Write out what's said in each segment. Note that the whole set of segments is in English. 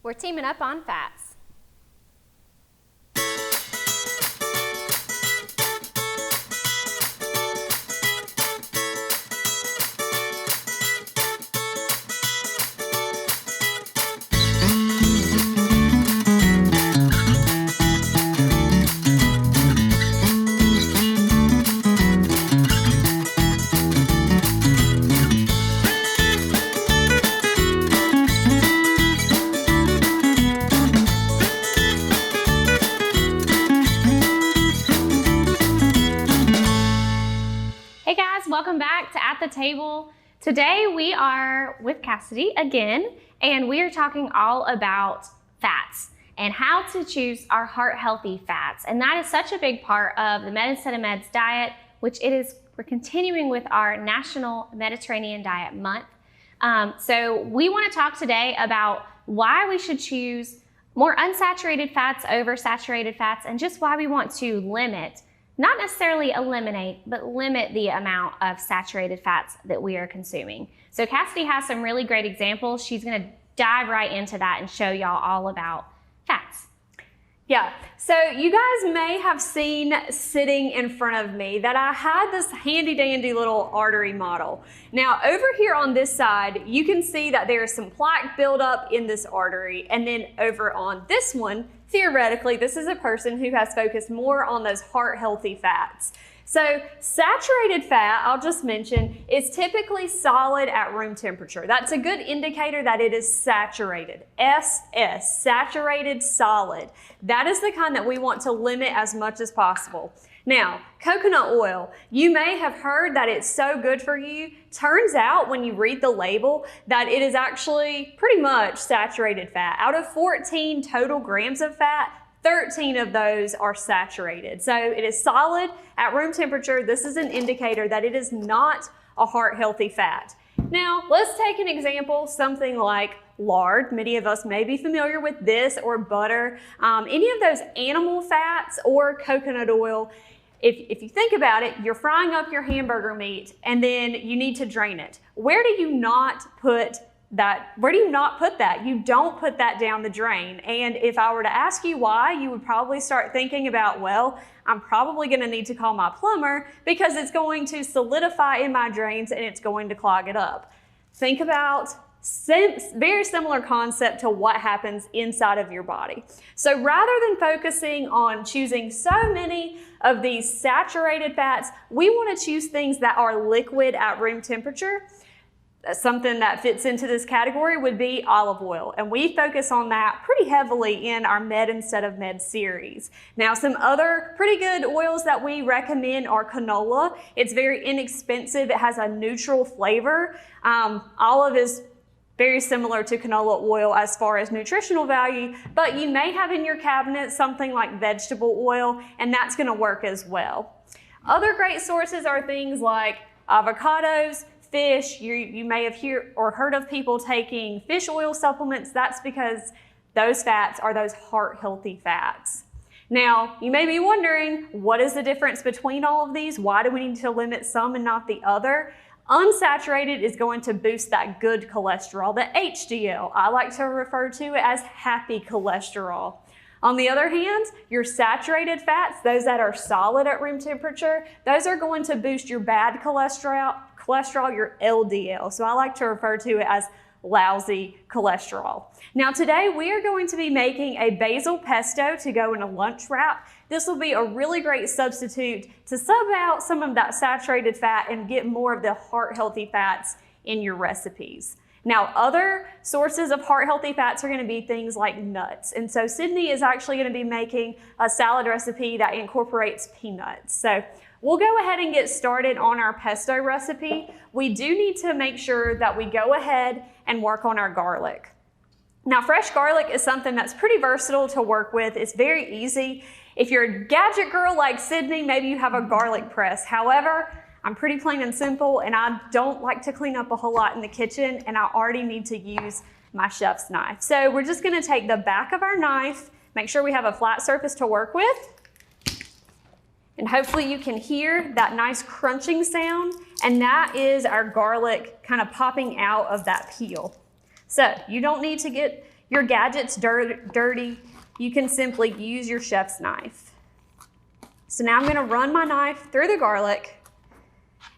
We're teaming up on fats. Hey guys, welcome back to At the Table. Today we are with Cassidy again, and we are talking all about fats and how to choose our heart-healthy fats. And that is such a big part of the Med Instead of Meds diet, which we're continuing with our National Mediterranean Diet Month. So we want to talk today about why we should choose more unsaturated fats over saturated fats, and just why we want to limit, not necessarily eliminate, but limit the amount of saturated fats that we are consuming. So Cassidy has some really great examples. She's gonna dive right into that and show y'all all about fats. Yeah, so you guys may have seen sitting in front of me that I had this handy dandy little artery model. Now over here on this side, you can see that there's some plaque buildup in this artery, and then over on this one, theoretically, this is a person who has focused more on those heart-healthy fats. So saturated fat, I'll just mention, is typically solid at room temperature. That's a good indicator that it is saturated. SS, saturated solid. That is the kind that we want to limit as much as possible. Now, coconut oil, you may have heard that it's so good for you. Turns out when you read the label that it is actually pretty much saturated fat. Out of 14 total grams of fat, 13 of those are saturated. So it is solid at room temperature. This is an indicator that it is not a heart-healthy fat. Now, let's take an example, something like lard. Many of us may be familiar with this, or butter. Any of those animal fats or coconut oil. If you think about it, you're frying up your hamburger meat and then you need to drain it. Where do you not put that? Where do you not put that? You don't put that down the drain. And if I were to ask you why, you would probably start thinking about, well, I'm probably going to need to call my plumber because it's going to solidify in my drains and it's going to clog it up. Think about very similar concept to what happens inside of your body. So rather than focusing on choosing so many of these saturated fats, we want to choose things that are liquid at room temperature. Something that fits into this category would be olive oil, and we focus on that pretty heavily in our Med Instead of Meds series. Now, some other pretty good oils that we recommend are canola. It's very inexpensive. It has a neutral flavor. Olive is very similar to canola oil as far as nutritional value, but you may have in your cabinet something like vegetable oil, and that's going to work as well. Other great sources are things like avocados, fish. You may have heard of people taking fish oil supplements. That's because those fats are those heart-healthy fats. Now, you may be wondering, what is the difference between all of these? Why do we need to limit some and not the other? Unsaturated is going to boost that good cholesterol, the HDL. I like to refer to it as happy cholesterol. On the other hand, your saturated fats, those that are solid at room temperature, those are going to boost your bad cholesterol, your LDL. So I like to refer to it as lousy cholesterol. Now today we are going to be making a basil pesto to go in a lunch wrap. This will be a really great substitute to sub out some of that saturated fat and get more of the heart-healthy fats in your recipes. Now, other sources of heart-healthy fats are going to be things like nuts. And so Sydney is actually going to be making a salad recipe that incorporates peanuts. So we'll go ahead and get started on our pesto recipe. We do need to make sure that we go ahead and work on our garlic. Now, fresh garlic is something that's pretty versatile to work with. It's very easy. If you're a gadget girl like Sydney, maybe you have a garlic press. However, I'm pretty plain and simple, and I don't like to clean up a whole lot in the kitchen, and I already need to use my chef's knife. So we're just gonna take the back of our knife, make sure we have a flat surface to work with, and hopefully you can hear that nice crunching sound, and that is our garlic kind of popping out of that peel. So you don't need to get your gadget's dirty, you can simply use your chef's knife. So now I'm gonna run my knife through the garlic,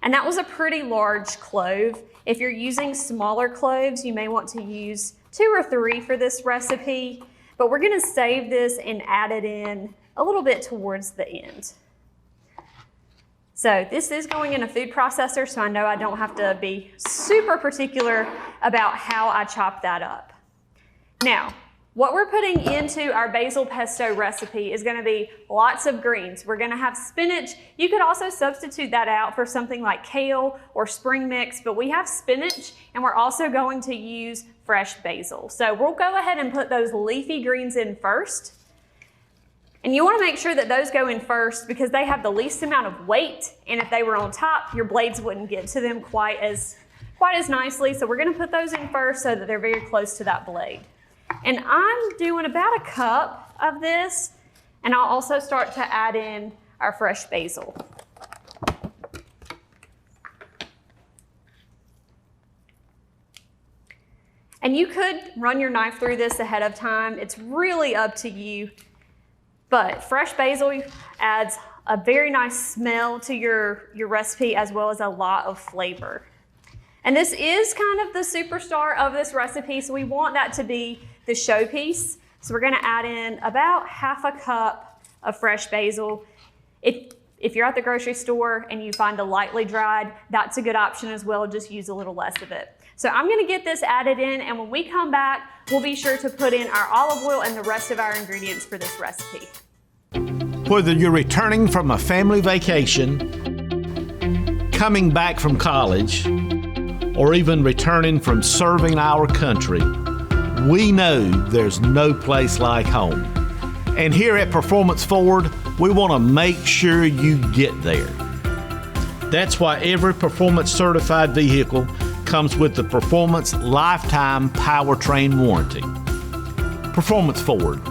and that was a pretty large clove. If you're using smaller cloves, you may want to use 2 or 3 for this recipe, but we're gonna save this and add it in a little bit towards the end. So this is going in a food processor, so I know I don't have to be super particular about how I chop that up. Now, what we're putting into our basil pesto recipe is gonna be lots of greens. We're gonna have spinach. You could also substitute that out for something like kale or spring mix, but we have spinach, and we're also going to use fresh basil. So we'll go ahead and put those leafy greens in first. And you wanna make sure that those go in first because they have the least amount of weight, and if they were on top, your blades wouldn't get to them quite as nicely. So we're gonna put those in first so that they're very close to that blade. And I'm doing about a cup of this, and I'll also start to add in our fresh basil. And you could run your knife through this ahead of time. It's really up to you. But fresh basil adds a very nice smell to your recipe as well as a lot of flavor. And this is kind of the superstar of this recipe, so we want that to be the showpiece. So we're gonna add in about half a cup of fresh basil. If you're at the grocery store and you find a lightly dried, that's a good option as well, just use a little less of it. So I'm gonna get this added in, and when we come back, we'll be sure to put in our olive oil and the rest of our ingredients for this recipe. Whether you're returning from a family vacation, coming back from college, or even returning from serving our country, we know there's no place like home. And here at Performance Ford, we want to make sure you get there. That's why every Performance certified vehicle comes with the Performance Lifetime Powertrain Warranty. Performance Ford,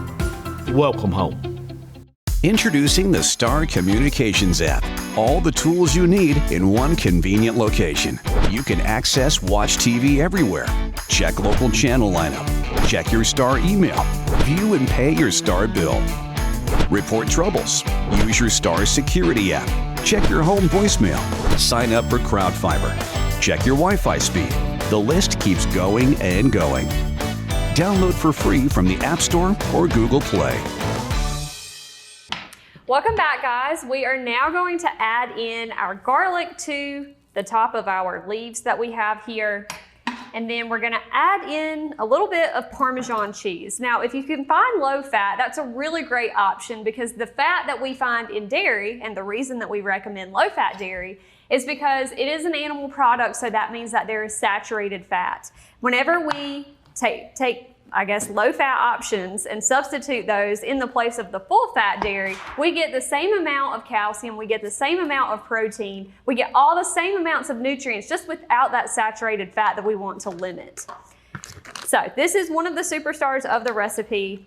welcome home. Introducing the Star Communications app. All the tools you need in one convenient location. You can access Watch TV everywhere. Check local channel lineup. Check your Star email. View and pay your Star bill. Report troubles. Use your Star Security app. Check your home voicemail. Sign up for Crowd Fiber. Check your Wi-Fi speed. The list keeps going and going. Download for free from the App Store or Google Play. Welcome back, guys. We are now going to add in our garlic to the top of our leaves that we have here. And then we're gonna add in a little bit of Parmesan cheese. Now, if you can find low fat, that's a really great option because the fat that we find in dairy, and the reason that we recommend low fat dairy, is because it is an animal product, so that means that there is saturated fat. Whenever we take low fat options and substitute those in the place of the full fat dairy, we get the same amount of calcium, we get the same amount of protein, we get all the same amounts of nutrients just without that saturated fat that we want to limit. So this is one of the superstars of the recipe.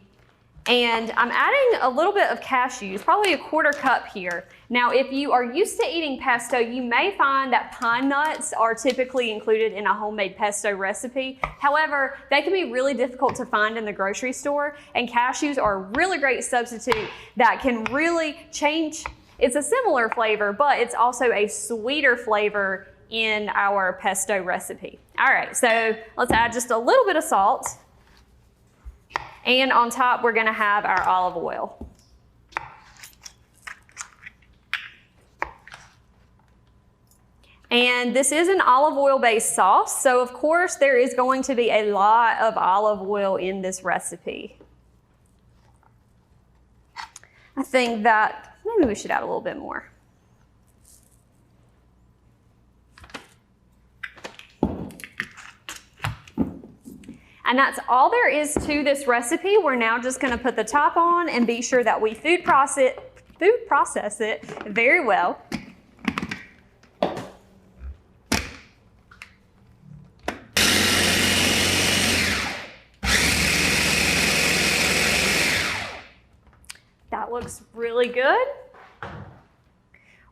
And I'm adding a little bit of cashews, probably a 1/4 cup here. Now, if you are used to eating pesto, you may find that pine nuts are typically included in a homemade pesto recipe. However, they can be really difficult to find in the grocery store, and cashews are a really great substitute that can really change. It's a similar flavor, but it's also a sweeter flavor in our pesto recipe. All right, so let's add just a little bit of salt. And on top, we're gonna have our olive oil. And this is an olive oil based sauce, so of course there is going to be a lot of olive oil in this recipe. I think that maybe we should add a little bit more. And that's all there is to this recipe. We're now just gonna put the top on and be sure that we food process it very well. That looks really good.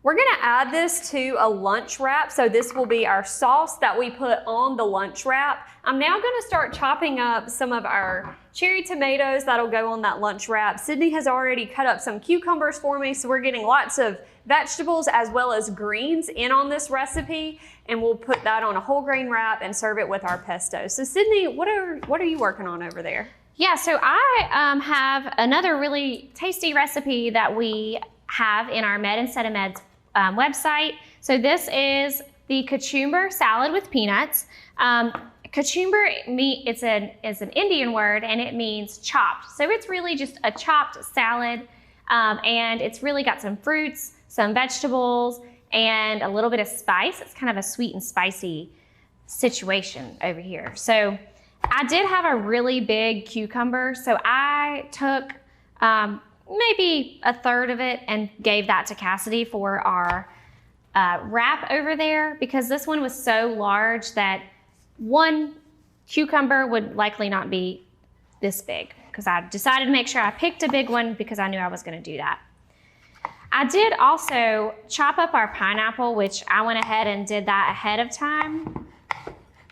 We're gonna add this to a lunch wrap. So this will be our sauce that we put on the lunch wrap. I'm now gonna start chopping up some of our cherry tomatoes that'll go on that lunch wrap. Sydney has already cut up some cucumbers for me, so we're getting lots of vegetables as well as greens in on this recipe, and we'll put that on a whole grain wrap and serve it with our pesto. So Sydney, what are you working on over there? Yeah, so I have another really tasty recipe that we have in our Med Instead of Meds website. So this is the Tumor Salad with peanuts. Tumor is an Indian word, and it means chopped. So it's really just a chopped salad, and it's really got some fruits, some vegetables, and a little bit of spice. It's kind of a sweet and spicy situation over here. So I did have a really big cucumber, so I took maybe a third of it and gave that to Cassidy for our wrap over there, because this one was so large that one cucumber would likely not be this big, because I decided to make sure I picked a big one because I knew I was going to do that. I did also chop up our pineapple, which I went ahead and did that ahead of time.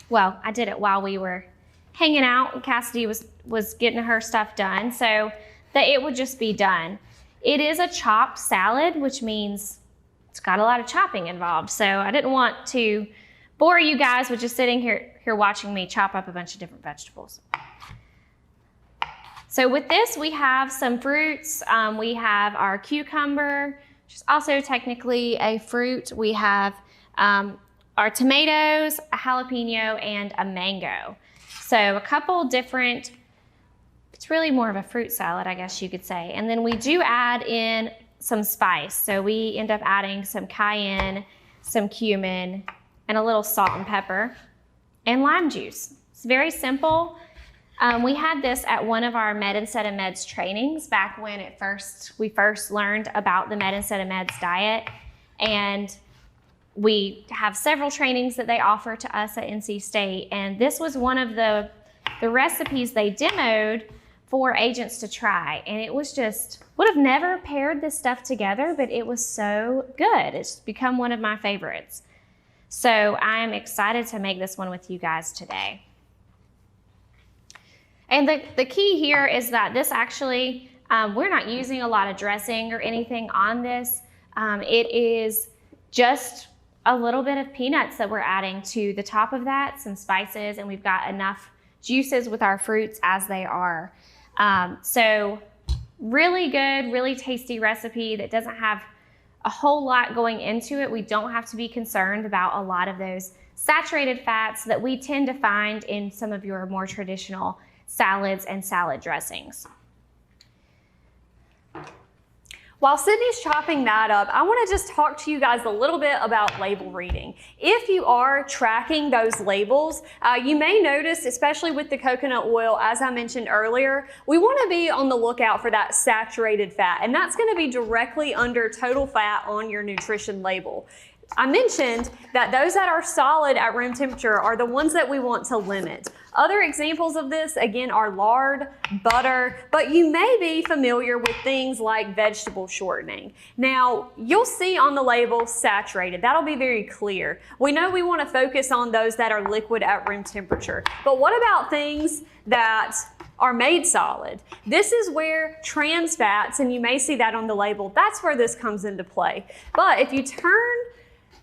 Well, I did it while we were hanging out and Cassidy was getting her stuff done, so that it would just be done. It is a chopped salad, which means it's got a lot of chopping involved. So I didn't want to bore you guys with just sitting here watching me chop up a bunch of different vegetables. So with this, we have some fruits. We have our cucumber, which is also technically a fruit. We have our tomatoes, a jalapeno, and a mango. So a couple different, it's really more of a fruit salad, I guess you could say. And then we do add in some spice. So we end up adding some cayenne, some cumin, and a little salt and pepper, and lime juice. It's very simple. We had this at one of our Med Instead of Meds trainings back when we first learned about the Med Instead of Meds diet. And we have several trainings that they offer to us at NC State. And this was one of the recipes they demoed for agents to try. And it was just, would have never paired this stuff together, but it was so good. It's become one of my favorites. So I'm excited to make this one with you guys today. And the key here is that this actually, we're not using a lot of dressing or anything on this. It is just a little bit of peanuts that we're adding to the top of that, some spices, and we've got enough juices with our fruits as they are. So really good, really tasty recipe that doesn't have a whole lot going into it. We don't have to be concerned about a lot of those saturated fats that we tend to find in some of your more traditional salads and salad dressings. While Sydney's chopping that up, I want to just talk to you guys a little bit about label reading. If you are tracking those labels, you may notice, especially with the coconut oil, as I mentioned earlier, we want to be on the lookout for that saturated fat, and that's going to be directly under total fat on your nutrition label. I mentioned that those that are solid at room temperature are the ones that we want to limit. Other examples of this, again, are lard, butter, but you may be familiar with things like vegetable shortening. Now, you'll see on the label saturated. That'll be very clear. We know we want to focus on those that are liquid at room temperature, but what about things that are made solid? This is where trans fats, and you may see that on the label, that's where this comes into play. But if you turn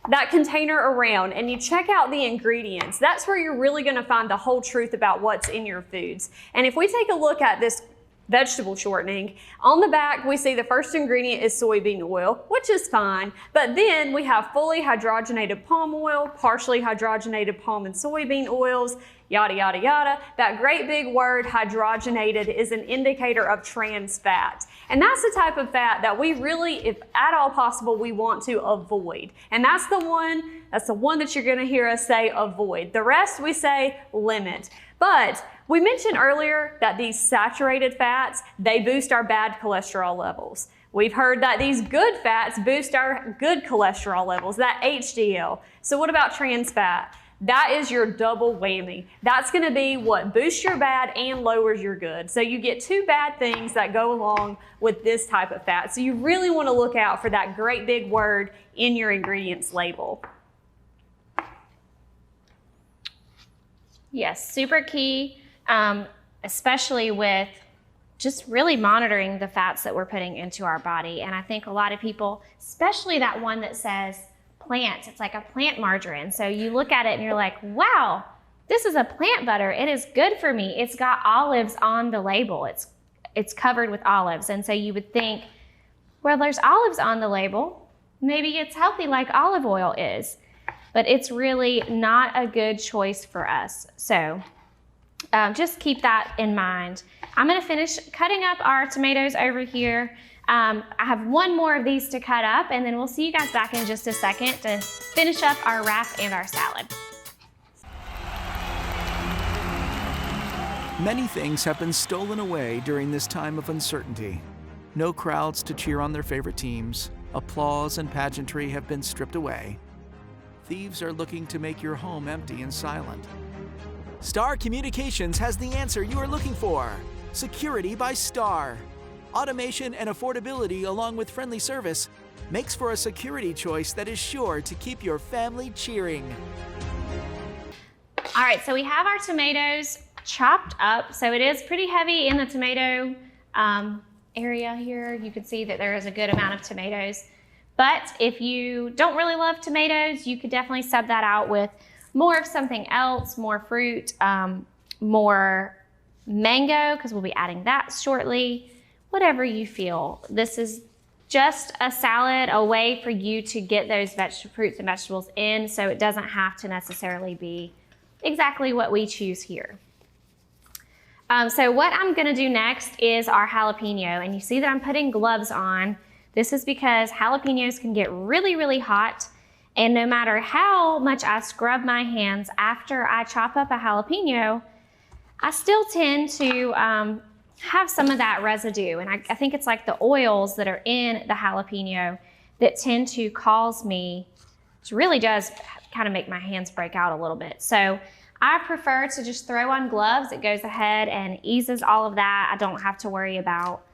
that container around and you check out the ingredients, that's where you're really going to find the whole truth about what's in your foods. And if we take a look at this vegetable shortening, on the back we see the first ingredient is soybean oil, which is fine, but then we have fully hydrogenated palm oil, partially hydrogenated palm and soybean oils, yada, yada, yada. That great big word, hydrogenated, is an indicator of trans fat. And that's the type of fat that we really, if at all possible, we want to avoid. And that's the one that you're going to hear us say avoid. The rest we say limit. But we mentioned earlier that these saturated fats, they boost our bad cholesterol levels. We've heard that these good fats boost our good cholesterol levels, that HDL. So what about trans fat? That is your double whammy. That's gonna be what boosts your bad and lowers your good. So you get two bad things that go along with this type of fat. So you really wanna look out for that great big word in your ingredients label. Yes, super key, especially with just really monitoring the fats that we're putting into our body. And I think a lot of people, especially that one that says plant, it's like a plant margarine. So you look at it and you're like, wow, this is a plant butter. It is good for me. It's got olives on the label. It's covered with olives. And so you would think, well, there's olives on the label. Maybe it's healthy like olive oil is. But it's really not a good choice for us. So just keep that in mind. I'm gonna finish cutting up our tomatoes over here. I have one more of these to cut up, and then we'll see you guys back in just a second to finish up our wrap and our salad. Many things have been stolen away during this time of uncertainty. No crowds to cheer on their favorite teams. Applause and pageantry have been stripped away. Thieves are looking to make your home empty and silent. Star Communications has the answer you are looking for. Security by Star. Automation and affordability along with friendly service makes for a security choice that is sure to keep your family cheering. All right, so we have our tomatoes chopped up. So it is pretty heavy in the tomato area here. You can see that there is a good amount of tomatoes. But if you don't really love tomatoes, you could definitely sub that out with more of something else, more fruit, more mango, because we'll be adding that shortly. Whatever you feel. This is just a salad, a way for you to get those fruits and vegetables in, so it doesn't have to necessarily be exactly what we choose here. So what I'm gonna do next is our jalapeno, and you see that I'm putting gloves on. This is because jalapenos can get really, really hot, and no matter how much I scrub my hands after I chop up a jalapeno, I still tend to have some of that residue. And I think it's like the oils that are in the jalapeno that tend to cause me, which really does kind of make my hands break out a little bit. So I prefer to just throw on gloves. It goes ahead and eases all of that. I don't have to worry about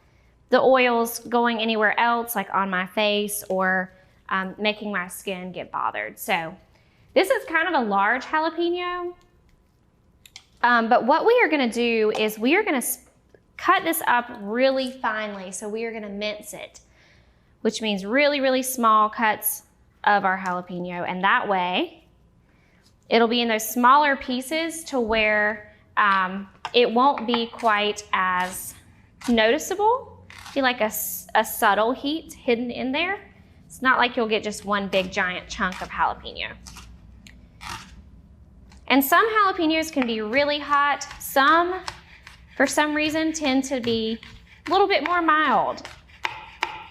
the oils going anywhere else, like on my face, or making my skin get bothered. So this is kind of a large jalapeno. But what we are gonna do is we are gonna cut this up really finely. So we are gonna mince it, which means really, really small cuts of our jalapeno. And that way, it'll be in those smaller pieces to where it won't be quite as noticeable. Be like a subtle heat hidden in there. It's not like you'll get just one big giant chunk of jalapeno. And some jalapenos can be really hot. Some, for some reason, tend to be a little bit more mild.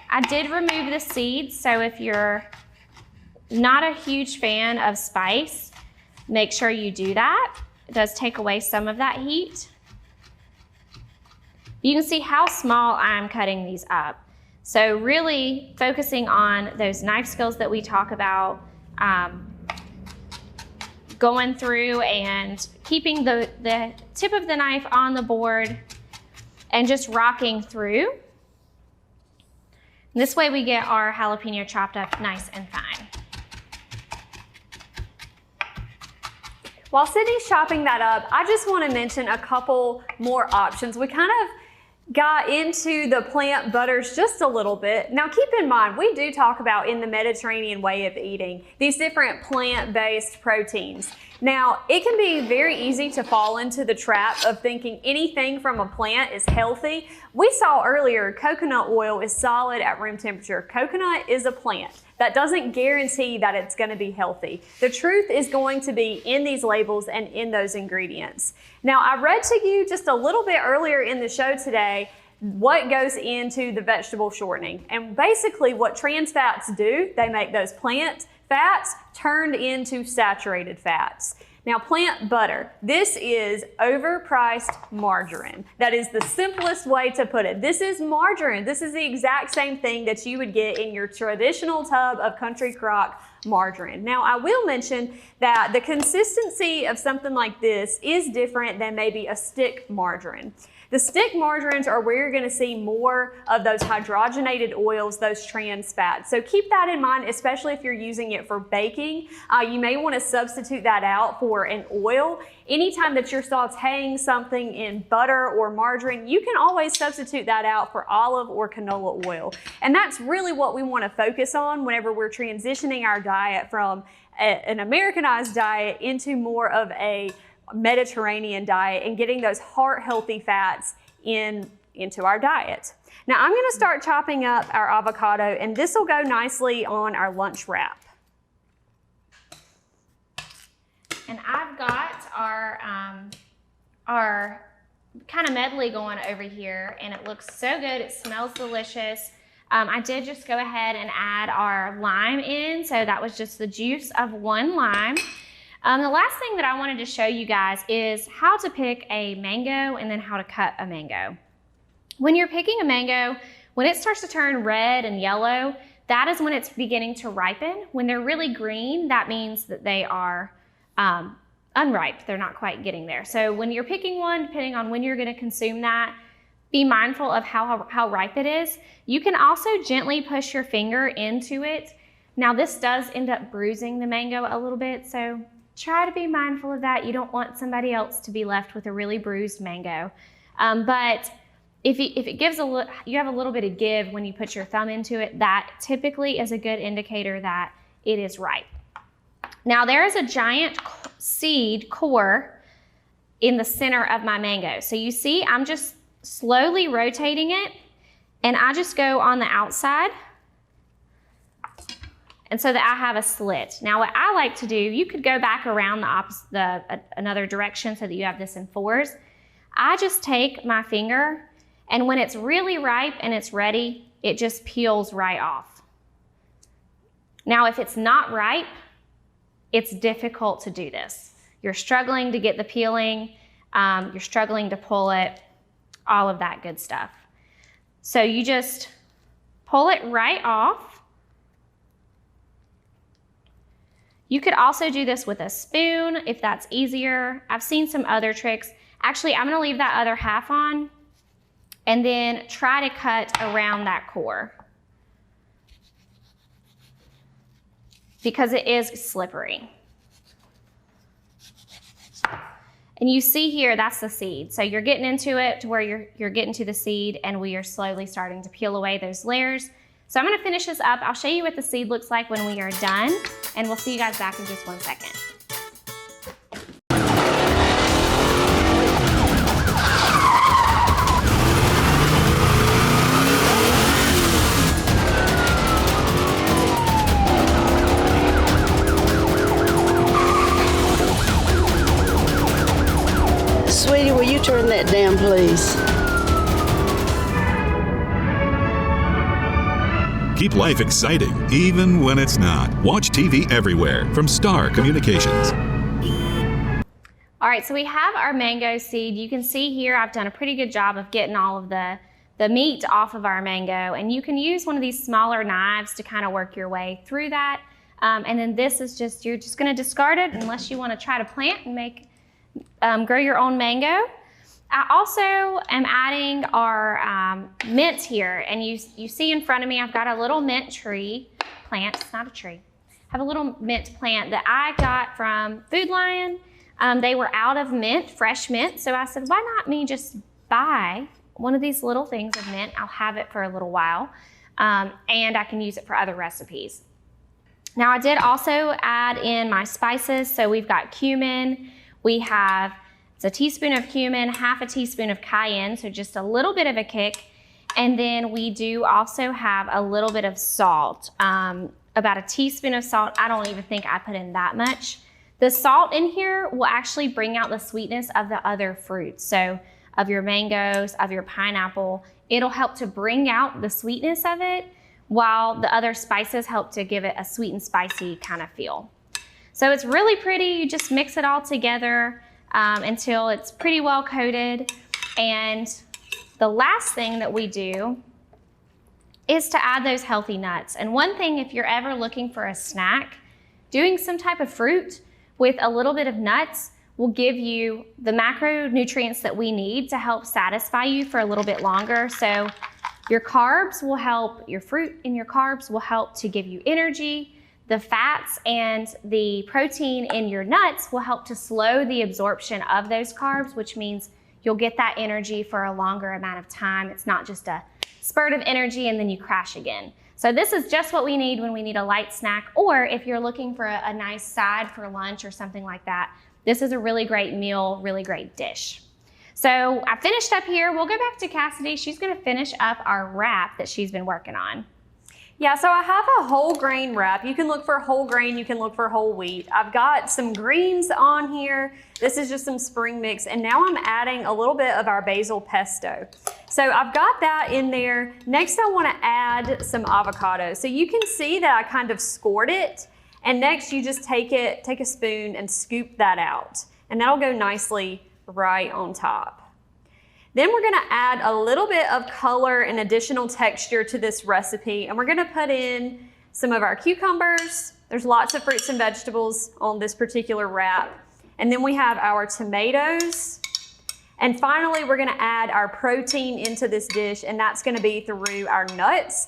I did remove the seeds, so if you're not a huge fan of spice, make sure you do that. It does take away some of that heat. You can see how small I'm cutting these up. So really focusing on those knife skills that we talk about, going through and keeping the tip of the knife on the board and just rocking through. This way we get our jalapeno chopped up nice and fine. While Sydney's chopping that up, I just want to mention a couple more options. We kind of got into the plant butters just a little bit. Now keep in mind, we do talk about in the Mediterranean way of eating these different plant-based proteins. Now, it can be very easy to fall into the trap of thinking anything from a plant is healthy. We saw earlier, coconut oil is solid at room temperature. Coconut is a plant. That doesn't guarantee that it's going to be healthy. The truth is going to be in these labels and in those ingredients. Now, I read to you just a little bit earlier in the show today what goes into the vegetable shortening. And basically what trans fats do, they make those plant fats turned into saturated fats. Now, plant butter. This is overpriced margarine. That is the simplest way to put it. This is margarine. This is the exact same thing that you would get in your traditional tub of country crock margarine. Now, I will mention that the consistency of something like this is different than maybe a stick margarine. The stick margarines are where you're going to see more of those hydrogenated oils, those trans fats. So keep that in mind, especially if you're using it for baking. You may want to substitute that out for an oil. Anytime that you're sauteing something in butter or margarine, you can always substitute that out for olive or canola oil. And that's really what we want to focus on whenever we're transitioning our diet from an Americanized diet into more of a Mediterranean diet and getting those heart-healthy fats into our diet. Now I'm going to start chopping up our avocado, and this will go nicely on our lunch wrap. And I've got our kind of medley going over here, and it looks so good. It smells delicious. I did just go ahead and add our lime in, so that was just the juice of 1 lime. The last thing that I wanted to show you guys is how to pick a mango and then how to cut a mango. When you're picking a mango, when it starts to turn red and yellow, that is when it's beginning to ripen. When they're really green, that means that they are unripe. They're not quite getting there. So when you're picking one, depending on when you're going to consume that, be mindful of how ripe it is. You can also gently push your finger into it. Now this does end up bruising the mango a little bit, so try to be mindful of that. You don't want somebody else to be left with a really bruised mango. But if it gives you have a little bit of give when you put your thumb into it, that typically is a good indicator that it is ripe. Now there is a giant seed core in the center of my mango. So you see, I'm just slowly rotating it, and I just go on the outside, and so that I have a slit. Now what I like to do, you could go back around another direction so that you have this in 4s. I just take my finger, and when it's really ripe and it's ready, it just peels right off. Now if it's not ripe, it's difficult to do this. You're struggling to get the peeling, you're struggling to pull it, all of that good stuff. So you just pull it right off. You could also do this with a spoon if that's easier. I've seen some other tricks. Actually, I'm gonna leave that other half on and then try to cut around that core because it is slippery. And you see here, that's the seed. So you're getting into it to where you're getting to the seed, and we are slowly starting to peel away those layers. So I'm gonna finish this up. I'll show you what the seed looks like when we are done, and we'll see you guys back in just 1 second. Sweetie, will you turn that down, please? Keep life exciting, even when it's not. Watch TV everywhere from Star Communications. All right, so we have our mango seed. You can see here I've done a pretty good job of getting all of the meat off of our mango, and you can use one of these smaller knives to kind of work your way through that. And then this is just, you're just gonna discard it unless you wanna try to plant and grow your own mango. I also am adding our mint here, and you see in front of me I've got a little mint tree plant. It's not a tree. I have a little mint plant that I got from Food Lion. They were out of mint, fresh mint, so I said, why not me just buy one of these little things of mint? I'll have it for a little while, and I can use it for other recipes. Now I did also add in my spices, so we've got cumin, we have it's a teaspoon of cumin, half a teaspoon of cayenne, so just a little bit of a kick. And then we do also have a little bit of salt, about a teaspoon of salt. I don't even think I put in that much. The salt in here will actually bring out the sweetness of the other fruits. So of your mangoes, of your pineapple, it'll help to bring out the sweetness of it while the other spices help to give it a sweet and spicy kind of feel. So it's really pretty. You just mix it all together until it's pretty well coated. And the last thing that we do is to add those healthy nuts. And one thing, if you're ever looking for a snack, doing some type of fruit with a little bit of nuts will give you the macronutrients that we need to help satisfy you for a little bit longer. So your carbs will help, your fruit and your carbs will help to give you energy. The fats and the protein in your nuts will help to slow the absorption of those carbs, which means you'll get that energy for a longer amount of time. It's not just a spurt of energy and then you crash again. So this is just what we need when we need a light snack, or if you're looking for a nice side for lunch or something like that, this is a really great meal, really great dish. So I finished up here. We'll go back to Cassidy. She's gonna finish up our wrap that she's been working on. Yeah, so I have a whole grain wrap. You can look for whole grain, you can look for whole wheat. I've got some greens on here. This is just some spring mix, and now I'm adding a little bit of our basil pesto. So I've got that in there. Next, I wanna add some avocado. So you can see that I kind of scored it, and next you just take a spoon and scoop that out, and that'll go nicely right on top. Then we're gonna add a little bit of color and additional texture to this recipe, and we're gonna put in some of our cucumbers. There's lots of fruits and vegetables on this particular wrap. And then we have our tomatoes. And finally, we're gonna add our protein into this dish, and that's gonna be through our nuts.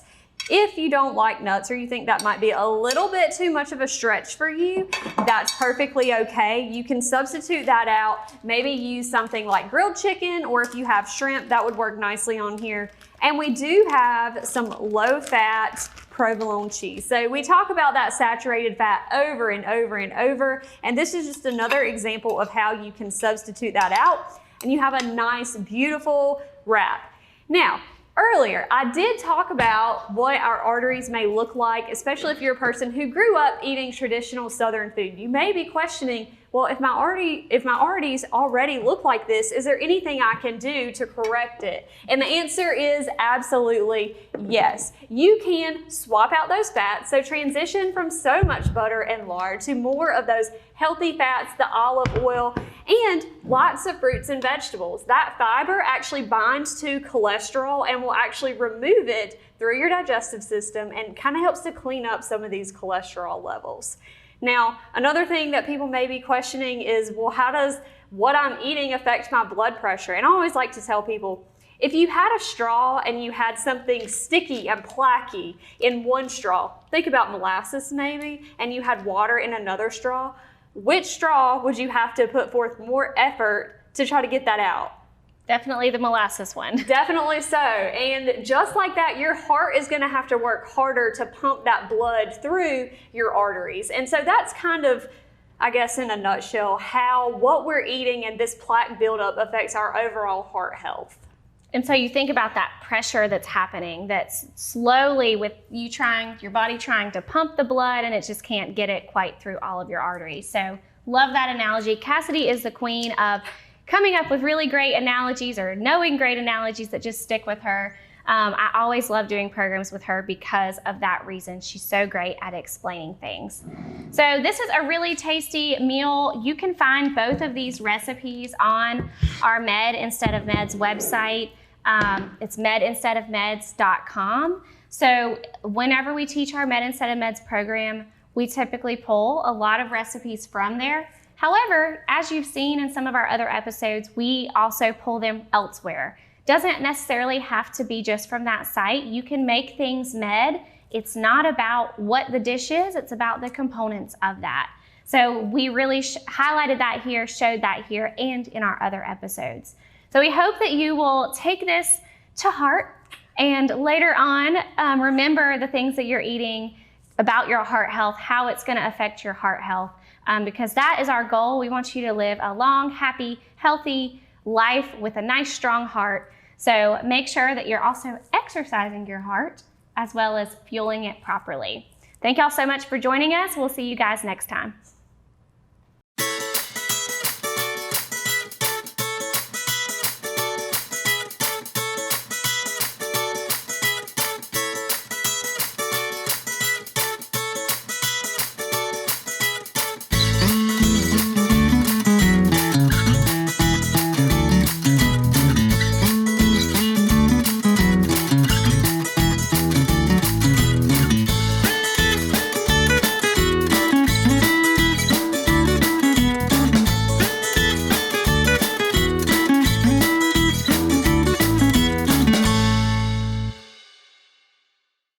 If you don't like nuts or you think that might be a little bit too much of a stretch for you, that's perfectly okay. You can substitute that out, maybe use something like grilled chicken, or if you have shrimp, that would work nicely on here. And we do have some low-fat provolone cheese. So we talk about that saturated fat over and over and over, and this is just another example of how you can substitute that out, and you have a nice, beautiful wrap. Now, earlier, I did talk about what our arteries may look like, especially if you're a person who grew up eating traditional Southern food. You may be questioning, well, if my arteries already look like this, is there anything I can do to correct it? And the answer is absolutely yes. You can swap out those fats, so transition from so much butter and lard to more of those healthy fats, the olive oil, and lots of fruits and vegetables. That fiber actually binds to cholesterol and will actually remove it through your digestive system and kind of helps to clean up some of these cholesterol levels. Now, another thing that people may be questioning is, well, how does what I'm eating affect my blood pressure? And I always like to tell people, if you had a straw and you had something sticky and placky in one straw, think about molasses maybe, and you had water in another straw, which straw would you have to put forth more effort to try to get that out? Definitely the molasses one. Definitely so. And just like that, your heart is gonna have to work harder to pump that blood through your arteries. And so that's kind of, I guess in a nutshell, how what we're eating and this plaque buildup affects our overall heart health. And so you think about that pressure that's happening, that's slowly with you your body trying to pump the blood, and it just can't get it quite through all of your arteries. So love that analogy. Cassidy is the queen of coming up with really great analogies or knowing great analogies that just stick with her. I always love doing programs with her because of that reason. She's so great at explaining things. So this is a really tasty meal. You can find both of these recipes on our Med Instead of Meds website. It's medinsteadofmeds.com. So whenever we teach our Med Instead of Meds program, we typically pull a lot of recipes from there. However, as you've seen in some of our other episodes, we also pull them elsewhere. Doesn't necessarily have to be just from that site. You can make things med. It's not about what the dish is, it's about the components of that. So we really highlighted that here, showed that here, and in our other episodes. So we hope that you will take this to heart and later on remember the things that you're eating about your heart health, how it's gonna affect your heart health, because that is our goal. We want you to live a long, happy, healthy life with a nice, strong heart. So make sure that you're also exercising your heart as well as fueling it properly. Thank y'all so much for joining us. We'll see you guys next time.